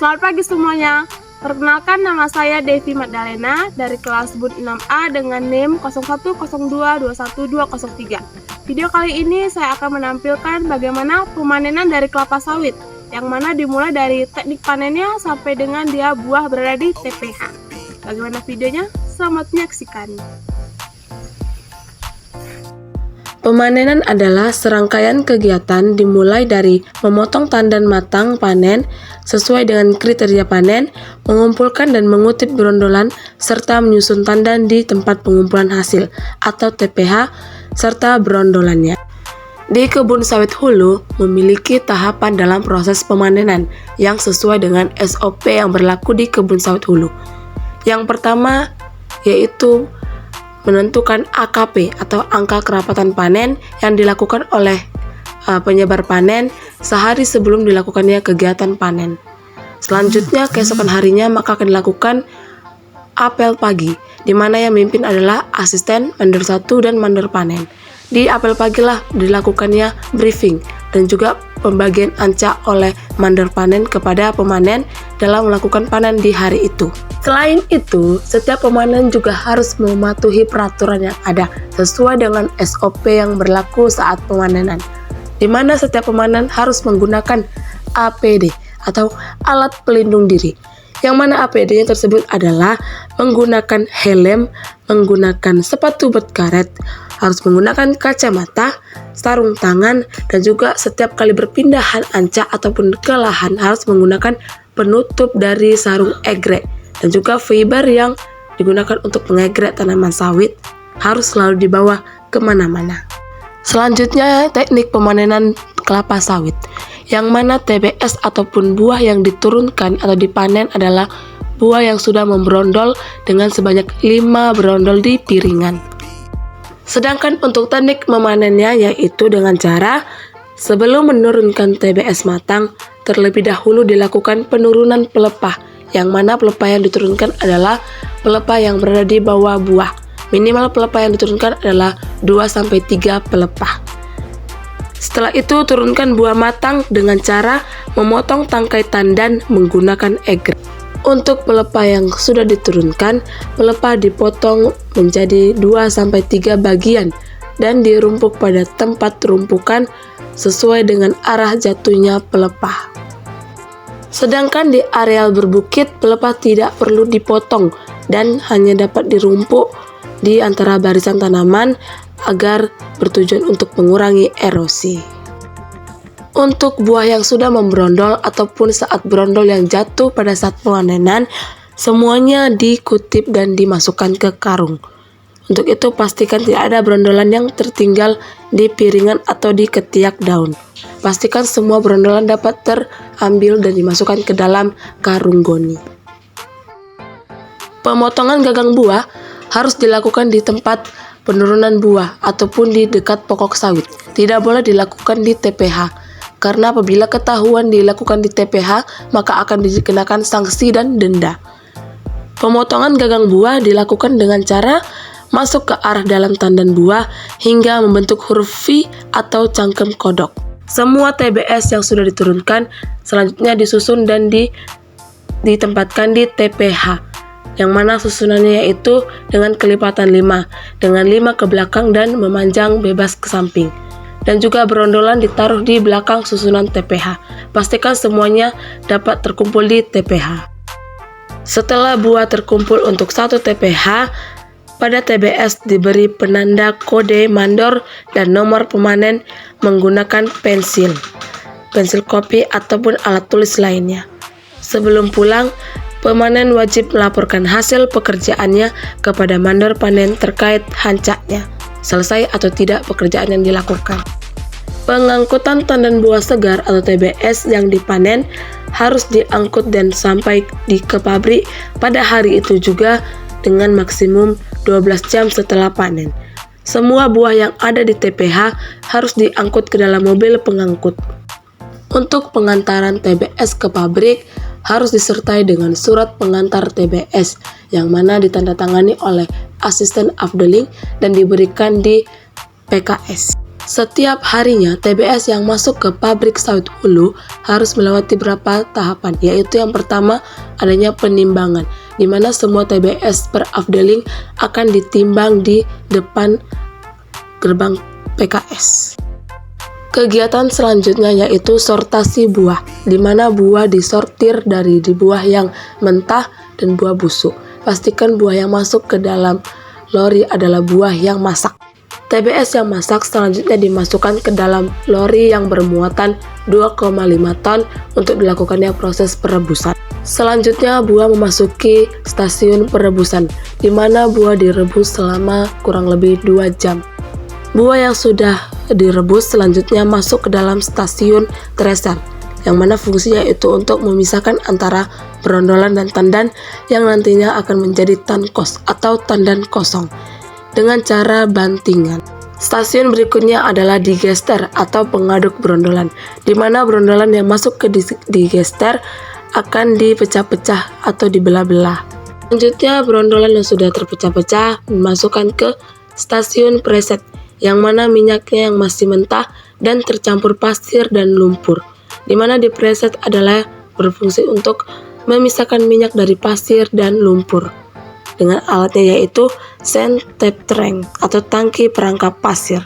Selamat pagi semuanya. Perkenalkan, nama saya Devi Magdalena dari kelas BUD 6A dengan NIM 0120212203. Video kali ini saya akan menampilkan bagaimana pemanenan dari kelapa sawit, yang mana dimulai dari teknik panennya sampai dengan dia buah berada di TPH. Bagaimana videonya? Selamat menyaksikan. Pemanenan adalah serangkaian kegiatan dimulai dari memotong tandan matang panen sesuai dengan kriteria panen, mengumpulkan dan mengutip berondolan, serta menyusun tandan di tempat pengumpulan hasil atau TPH, serta berondolannya. Di kebun sawit hulu memiliki tahapan dalam proses pemanenan yang sesuai dengan SOP yang berlaku di kebun sawit hulu. Yang pertama yaitu menentukan AKP atau angka kerapatan panen yang dilakukan oleh penyebar panen sehari sebelum dilakukannya kegiatan panen. Selanjutnya keesokan harinya maka akan dilakukan apel pagi, di mana yang memimpin adalah asisten, mandor 1 dan mandor panen. Di apel pagi lah dilakukannya briefing dan juga pembagian anca oleh mandor panen kepada pemanen dalam melakukan panen di hari itu. Selain itu, setiap pemanen juga harus mematuhi peraturan yang ada sesuai dengan SOP yang berlaku saat pemanenan, di mana setiap pemanen harus menggunakan APD atau alat pelindung diri, yang mana APD-nya tersebut adalah menggunakan helm, menggunakan sepatu berkaret, harus menggunakan kacamata, sarung tangan, dan juga setiap kali berpindahan anca ataupun ke lahan harus menggunakan penutup dari sarung egrek, dan juga fiber yang digunakan untuk mengegrek tanaman sawit harus selalu dibawa kemana-mana. Selanjutnya teknik pemanenan kelapa sawit, yang mana TBS ataupun buah yang diturunkan atau dipanen adalah buah yang sudah memberondol dengan sebanyak 5 berondol di piringan. Sedangkan untuk teknik memanennya yaitu dengan cara sebelum menurunkan TBS matang, terlebih dahulu dilakukan penurunan pelepah, yang mana pelepah yang diturunkan adalah pelepah yang berada di bawah buah. Minimal pelepah yang diturunkan adalah 2-3 pelepah. Setelah itu turunkan buah matang dengan cara memotong tangkai tandan menggunakan egrek. Untuk pelepah yang sudah diturunkan, pelepah dipotong menjadi 2-3 bagian dan dirumpuk pada tempat rumpukan sesuai dengan arah jatuhnya pelepah. Sedangkan di areal berbukit, pelepah tidak perlu dipotong dan hanya dapat dirumpuk di antara barisan tanaman agar bertujuan untuk mengurangi erosi. Untuk buah yang sudah memberondol ataupun saat berondol yang jatuh pada saat pemanenan, semuanya dikutip dan dimasukkan ke karung. Untuk itu pastikan tidak ada berondolan yang tertinggal di piringan atau di ketiak daun. Pastikan semua berondolan dapat terambil dan dimasukkan ke dalam karung goni. Pemotongan gagang buah harus dilakukan di tempat penurunan buah ataupun di dekat pokok sawit. Tidak boleh dilakukan di TPH, karena apabila ketahuan dilakukan di TPH maka akan dikenakan sanksi dan denda. Pemotongan gagang buah dilakukan dengan cara masuk ke arah dalam tandan buah hingga membentuk huruf V atau cangkem kodok. Semua TBS yang sudah diturunkan selanjutnya disusun dan ditempatkan di TPH, yang mana susunannya yaitu dengan kelipatan 5, dengan 5 ke belakang dan memanjang bebas ke samping. Dan juga berondolan ditaruh di belakang susunan TPH. Pastikan semuanya dapat terkumpul di TPH. Setelah buah terkumpul untuk 1 TPH, pada TBS diberi penanda kode mandor dan nomor pemanen menggunakan pensil kopi ataupun alat tulis lainnya. Sebelum pulang, pemanen wajib melaporkan hasil pekerjaannya kepada mandor panen terkait hancanya, selesai atau tidak pekerjaan yang dilakukan. Pengangkutan tandan buah segar atau TBS yang dipanen harus diangkut dan sampai ke pabrik pada hari itu juga dengan maksimum 12 jam setelah panen. Semua buah yang ada di TPH harus diangkut ke dalam mobil pengangkut. Untuk pengantaran TBS ke pabrik harus disertai dengan surat pengantar TBS yang mana ditandatangani oleh asisten afdeling dan diberikan di PKS. Setiap harinya, TBS yang masuk ke pabrik sawit hulu harus melewati beberapa tahapan, yaitu yang pertama adanya penimbangan, di mana semua TBS per afdeling akan ditimbang di depan gerbang PKS. Kegiatan selanjutnya yaitu sortasi buah, di mana buah disortir dari buah yang mentah dan buah busuk. Pastikan buah yang masuk ke dalam lori adalah buah yang masak. TBS yang masak selanjutnya dimasukkan ke dalam lori yang bermuatan 2,5 ton untuk dilakukannya proses perebusan. Selanjutnya buah memasuki stasiun perebusan, di mana buah direbus selama kurang lebih 2 jam. Buah yang sudah direbus selanjutnya masuk ke dalam stasiun treser, yang mana fungsinya itu untuk memisahkan antara brondolan dan tandan yang nantinya akan menjadi tankos atau tandan kosong dengan cara bantingan. Stasiun berikutnya adalah digester atau pengaduk brondolan, di mana brondolan yang masuk ke digester akan dipecah-pecah atau dibelah-belah. Selanjutnya brondolan yang sudah terpecah-pecah dimasukkan ke stasiun preset, yang mana minyaknya yang masih mentah dan tercampur pasir dan lumpur, di mana di preset adalah berfungsi untuk memisahkan minyak dari pasir dan lumpur dengan alatnya yaitu sand tap tank atau tangki perangkap pasir.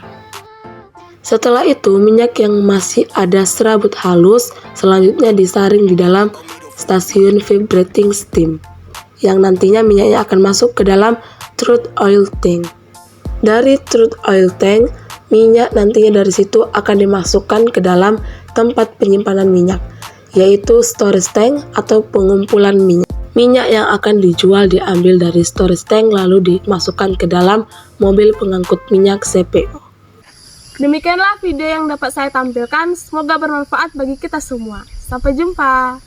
Setelah itu, minyak yang masih ada serabut halus selanjutnya disaring di dalam stasiun vibrating steam, yang nantinya minyaknya akan masuk ke dalam crude oil tank. Dari crude oil tank, minyak nantinya dari situ akan dimasukkan ke dalam tempat penyimpanan minyak, yaitu storage tank atau pengumpulan minyak. Minyak yang akan dijual diambil dari storage tank lalu dimasukkan ke dalam mobil pengangkut minyak CPO. Demikianlah video yang dapat saya tampilkan, semoga bermanfaat bagi kita semua. Sampai jumpa.